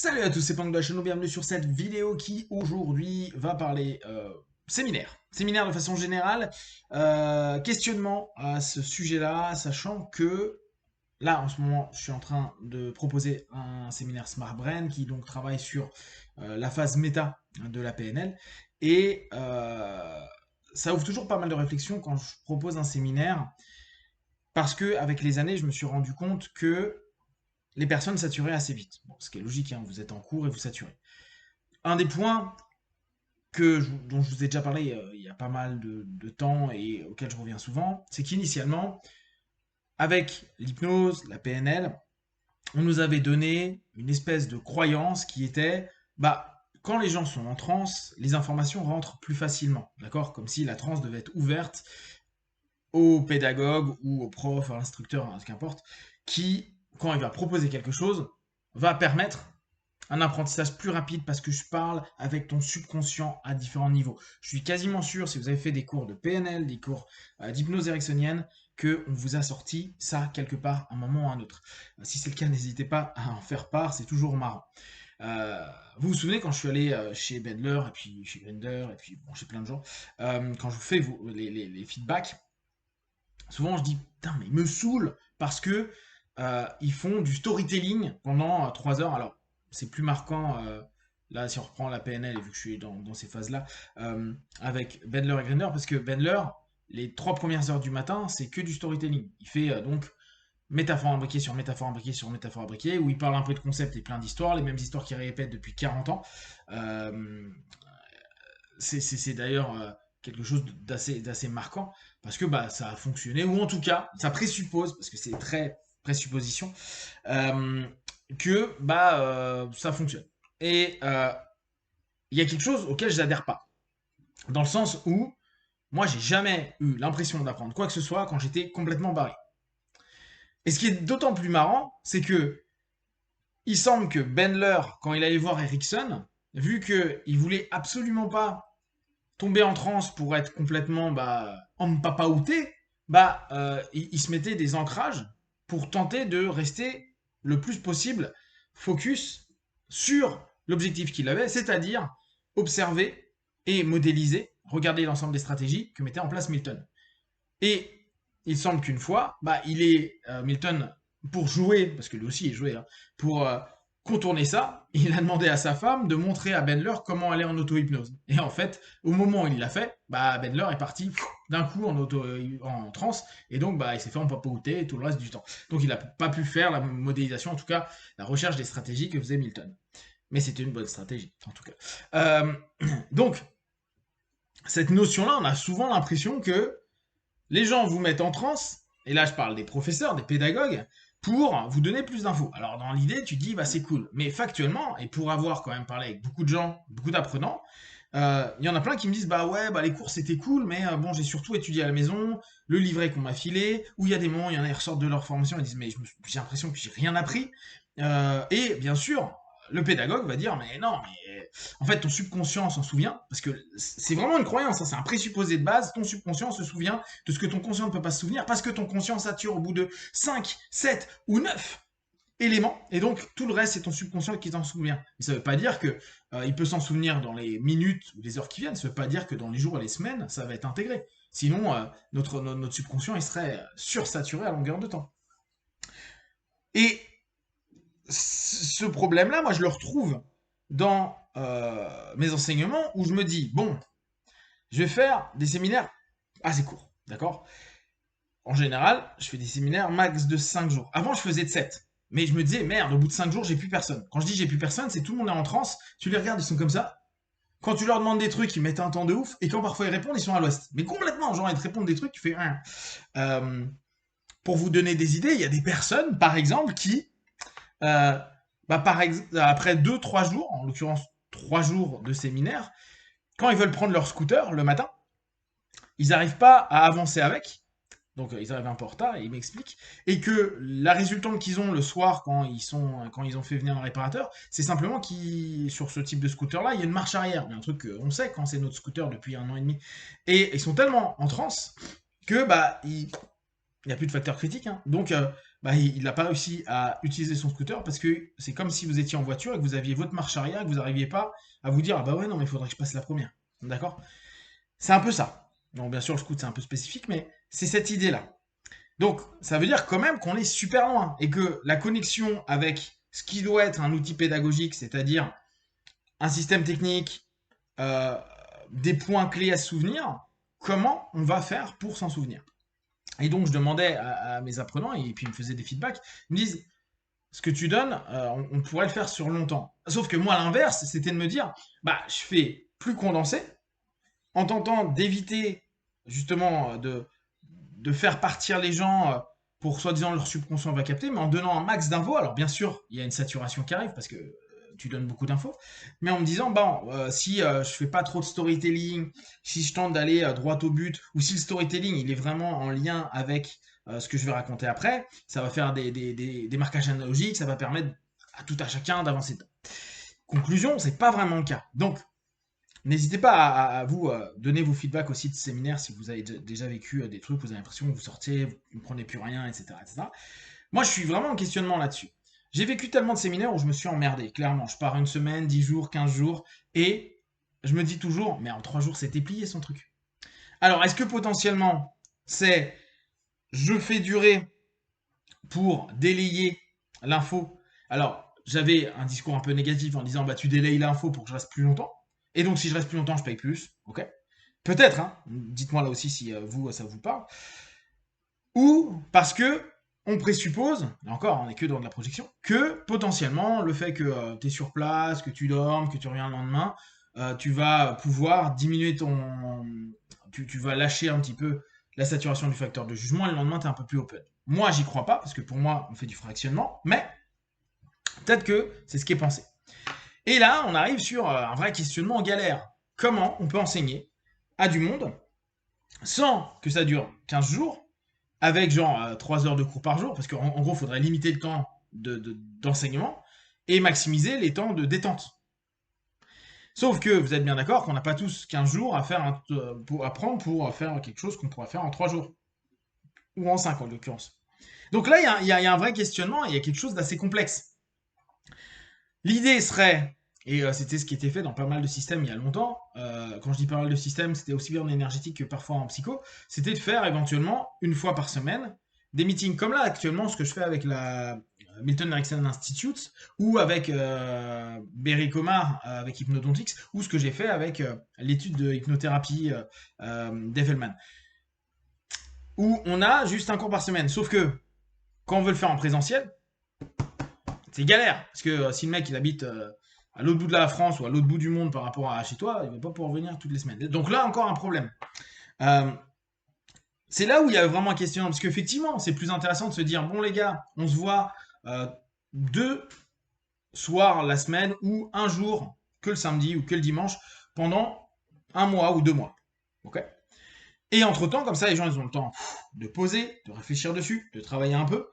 Salut à tous, c'est Pang de la chaîne, bienvenue sur cette vidéo qui aujourd'hui va parler séminaire. Séminaire de façon générale, questionnement à ce sujet-là, sachant que là en ce moment je suis en train de proposer un séminaire Smart Brain qui donc travaille sur la phase méta de la PNL et ça ouvre toujours pas mal de réflexions quand je propose un séminaire parce que avec les années je me suis rendu compte que les personnes saturaient assez vite. Bon, ce qui est logique, hein, vous êtes en cours et vous saturez. Un des points dont je vous ai déjà parlé il y a pas mal de temps et auquel je reviens souvent, c'est qu'initialement, avec l'hypnose, la PNL, on nous avait donné une espèce de croyance qui était, bah, quand les gens sont en transe, les informations rentrent plus facilement, d'accord? Comme si la transe devait être ouverte au pédagogue ou au prof, à l'instructeur, hein, qu'importe, qui, quand il va proposer quelque chose, va permettre un apprentissage plus rapide parce que je parle avec ton subconscient à différents niveaux. Je suis quasiment sûr, si vous avez fait des cours de PNL, des cours d'hypnose ericksonienne, qu'on vous a sorti ça quelque part, à un moment ou à un autre. Si c'est le cas, n'hésitez pas à en faire part, c'est toujours marrant. Vous vous souvenez quand je suis allé chez Bedler, et puis chez Grinder, et puis bon, chez plein de gens, quand je vous fais les feedbacks, souvent je dis, putain, mais ils me saoulent parce que ils font du storytelling pendant 3 heures. Alors, c'est plus marquant, là, si on reprend la PNL, et vu que je suis dans ces phases-là, avec Bendler et Grinder, parce que Bendler, les 3 premières heures du matin, c'est que du storytelling. Il fait donc métaphore imbriquée sur métaphore imbriquée sur métaphore imbriquée, où il parle un peu de concepts et plein d'histoires, les mêmes histoires qu'il répète depuis 40 ans. Euh, c'est d'ailleurs quelque chose d'assez marquant parce que bah, ça a fonctionné, ou en tout cas, ça présuppose, parce que c'est très présupposition, euh, que bah, ça fonctionne. Et il y a quelque chose auquel je n'adhère pas, dans le sens où moi, j'ai jamais eu l'impression d'apprendre quoi que ce soit quand j'étais complètement barré. Et ce qui est d'autant plus marrant, c'est que il semble que Bendler, quand il allait voir Ericsson, vu qu'il voulait absolument pas tomber en transe pour être complètement en papaouté, il se mettait des ancrages pour tenter de rester le plus possible focus sur l'objectif qu'il avait, c'est-à-dire observer et modéliser, regarder l'ensemble des stratégies que mettait en place Milton. Et il semble qu'une fois, il est Milton pour jouer, parce que lui aussi est joué, hein, pour contourner ça, il a demandé à sa femme de montrer à Bendler comment aller en auto-hypnose. Et en fait, au moment où il l'a fait, Bendler est parti d'un coup en transe, et donc il s'est fait en papauté tout le reste du temps. Donc il n'a pas pu faire la modélisation, en tout cas la recherche des stratégies que faisait Milton. Mais c'était une bonne stratégie, en tout cas. Donc, cette notion-là, on a souvent l'impression que les gens vous mettent en transe, et là je parle des professeurs, des pédagogues, pour vous donner plus d'infos. Alors dans l'idée, tu dis, c'est cool. Mais factuellement, et pour avoir quand même parlé avec beaucoup de gens, beaucoup d'apprenants, il y en a plein qui me disent, ouais, les cours c'était cool, mais bon, j'ai surtout étudié à la maison, le livret qu'on m'a filé, où il y a des moments, il y en a qui ressortent de leur formation, ils disent, mais j'ai l'impression que j'ai rien appris. Et bien sûr, le pédagogue va dire, mais non, mais en fait, ton subconscient s'en souvient, parce que c'est vraiment une croyance, hein, c'est un présupposé de base, ton subconscient se souvient de ce que ton conscient ne peut pas se souvenir, parce que ton conscient sature au bout de 5, 7 ou 9 éléments, et donc tout le reste, c'est ton subconscient qui s'en souvient. Mais ça ne veut pas dire que il peut s'en souvenir dans les minutes ou les heures qui viennent, ça ne veut pas dire que dans les jours et les semaines, ça va être intégré. Sinon, notre subconscient, il serait sursaturé à longueur de temps. Et ce problème-là, moi, je le retrouve dans mes enseignements où je me dis, bon, je vais faire des séminaires assez courts, d'accord? En général, je fais des séminaires max de 5 jours. Avant, je faisais de 7. Mais je me disais, merde, au bout de 5 jours, j'ai plus personne. Quand je dis j'ai plus personne, c'est tout le monde est en transe. Tu les regardes, ils sont comme ça. Quand tu leur demandes des trucs, ils mettent un temps de ouf. Et quand parfois ils répondent, ils sont à l'ouest. Mais complètement, genre, ils te répondent des trucs, tu fais rien. Euh, pour vous donner des idées, il y a des personnes, par exemple, qui, euh, après 2, 3 jours, en l'occurrence 3 jours de séminaire, quand ils veulent prendre leur scooter le matin, ils n'arrivent pas à avancer avec. Donc ils arrivent un peu en retard et ils m'expliquent. Et que la résultante qu'ils ont le soir quand ils ont fait venir un réparateur, c'est simplement qu'ils, sur ce type de scooter-là, il y a une marche arrière. Mais un truc qu'on sait quand c'est notre scooter depuis 1 an et demi. Et ils sont tellement en transe que il n'y a plus de facteur critique, hein. Donc, bah, il n'a pas réussi à utiliser son scooter parce que c'est comme si vous étiez en voiture et que vous aviez votre marche arrière et que vous n'arriviez pas à vous dire, ah bah ouais, non, mais il faudrait que je passe la première. D'accord? C'est un peu ça. Donc, bien sûr, le scoot, c'est un peu spécifique, mais c'est cette idée-là. Donc, ça veut dire quand même qu'on est super loin et que la connexion avec ce qui doit être un outil pédagogique, c'est-à-dire un système technique, euh, des points clés à se souvenir, comment on va faire pour s'en souvenir? Et donc, je demandais à mes apprenants, et puis ils me faisaient des feedbacks, ils me disent, ce que tu donnes, on pourrait le faire sur longtemps. Sauf que moi, à l'inverse, c'était de me dire, bah, je fais plus condensé, en tentant d'éviter justement de faire partir les gens pour soi-disant leur subconscient va capter, mais en donnant un max d'infos. Alors bien sûr, il y a une saturation qui arrive parce que tu donnes beaucoup d'infos, mais en me disant, bon, si je fais pas trop de storytelling, si je tente d'aller droit au but, ou si le storytelling il est vraiment en lien avec ce que je vais raconter après, ça va faire des marquages analogiques, ça va permettre à tout à chacun d'avancer. Conclusion, c'est pas vraiment le cas. Donc, n'hésitez pas à vous donner vos feedbacks aussi de séminaire si vous avez déjà vécu des trucs, vous avez l'impression que vous sortez, vous ne prenez plus rien, etc., etc. Moi, je suis vraiment en questionnement là-dessus. J'ai vécu tellement de séminaires où je me suis emmerdé, clairement. Je pars une semaine, 10 jours, 15 jours, et je me dis toujours, mais en 3 jours, c'était plié son truc. Alors, est-ce que potentiellement, c'est je fais durer pour délayer l'info? Alors, j'avais un discours un peu négatif en disant, bah, tu délayes l'info pour que je reste plus longtemps. Et donc, si je reste plus longtemps, je paye plus. Ok? Peut-être, hein. Dites-moi là aussi si vous, ça vous parle. Ou parce que on présuppose, et encore, on n'est que dans de la projection, que potentiellement, le fait que tu es sur place, que tu dormes, que tu reviens le lendemain, tu vas pouvoir diminuer ton. Tu vas lâcher un petit peu la saturation du facteur de jugement et le lendemain, tu es un peu plus open. Moi, j'y crois pas, parce que pour moi, on fait du fractionnement, mais peut-être que c'est ce qui est pensé. Et là, on arrive sur un vrai questionnement en galère. Comment on peut enseigner à du monde sans que ça dure 15 jours, avec genre 3 heures de cours par jour, parce qu'en gros, il faudrait limiter le temps d'enseignement et maximiser les temps de détente. Sauf que vous êtes bien d'accord qu'on n'a pas tous 15 jours à faire pour apprendre pour faire quelque chose qu'on pourrait faire en 3 jours. Ou en 5 en l'occurrence. Donc là, il y a un vrai questionnement et il y a quelque chose d'assez complexe. L'idée serait, et c'était ce qui était fait dans pas mal de systèmes il y a longtemps, quand je dis pas mal de systèmes, c'était aussi bien en énergétique que parfois en psycho, c'était de faire éventuellement une fois par semaine des meetings comme là actuellement, ce que je fais avec la Milton Erickson Institute ou avec Berry Comar avec Hypnodontix ou ce que j'ai fait avec l'étude de hypnothérapie d'Effelman où on a juste un cours par semaine. Sauf que quand on veut le faire en présentiel, c'est galère. Parce que si le mec il habite à l'autre bout de la France ou à l'autre bout du monde par rapport à chez toi, il va pas pouvoir venir toutes les semaines. Donc là encore un problème. Euh, c'est là où il y a vraiment un questionnement. Parce qu'effectivement, c'est plus intéressant de se dire bon les gars, on se voit 2 soirs la semaine ou un jour que le samedi ou que le dimanche pendant 1 mois ou 2 mois. Ok. Et entre-temps, comme ça, les gens ils ont le temps de poser, de réfléchir dessus, de travailler un peu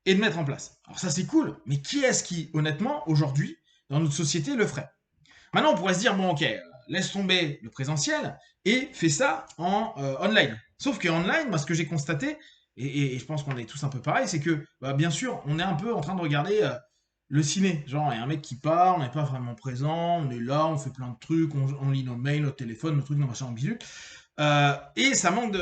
et de mettre en place. Alors ça c'est cool, mais qui est-ce qui, honnêtement, aujourd'hui, dans notre société, le ferait? Maintenant, on pourrait se dire, bon ok, laisse tomber le présentiel et fais ça en online. Sauf que online, moi ce que j'ai constaté, et je pense qu'on est tous un peu pareil, c'est que, bah, bien sûr, on est un peu en train de regarder le ciné. Genre, il y a un mec qui parle, on n'est pas vraiment présent, on est là, on fait plein de trucs, on lit nos mails, notre téléphone, nos trucs, nos machins, en bidule. Et ça manque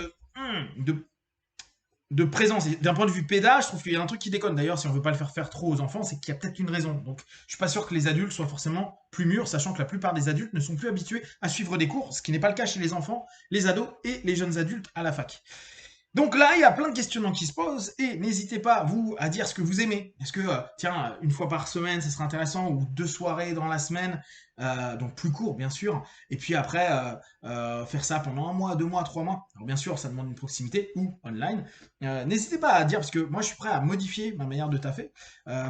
de présence. D'un point de vue pédage, je trouve qu'il y a un truc qui déconne. D'ailleurs, si on veut pas le faire trop aux enfants, c'est qu'il y a peut-être une raison. Donc, je suis pas sûr que les adultes soient forcément plus mûrs, sachant que la plupart des adultes ne sont plus habitués à suivre des cours, ce qui n'est pas le cas chez les enfants, les ados et les jeunes adultes à la fac. Donc là, il y a plein de questionnements qui se posent et n'hésitez pas, vous, à dire ce que vous aimez. Est-ce que, tiens, une fois par semaine, ça serait intéressant ou 2 soirées dans la semaine, donc plus court, bien sûr. Et puis après, faire ça pendant 1 mois, 2 mois, 3 mois. Alors bien sûr, ça demande une proximité ou online. N'hésitez pas à dire, parce que moi, je suis prêt à modifier ma manière de taffer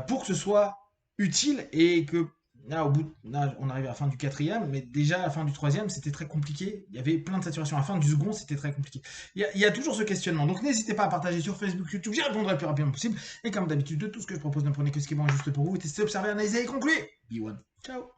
pour que ce soit utile et que là, là, on arrive à la fin du 4e, mais déjà à la fin du 3e, c'était très compliqué. Il y avait plein de saturation. À la fin du second, c'était très compliqué. Il y a toujours ce questionnement. Donc n'hésitez pas à partager sur Facebook, YouTube. J'y répondrai le plus rapidement possible. Et comme d'habitude, de tout ce que je propose, ne prenez que ce qui est bon et juste pour vous. Testez, observez, analysez et concluez. Be one. Ciao.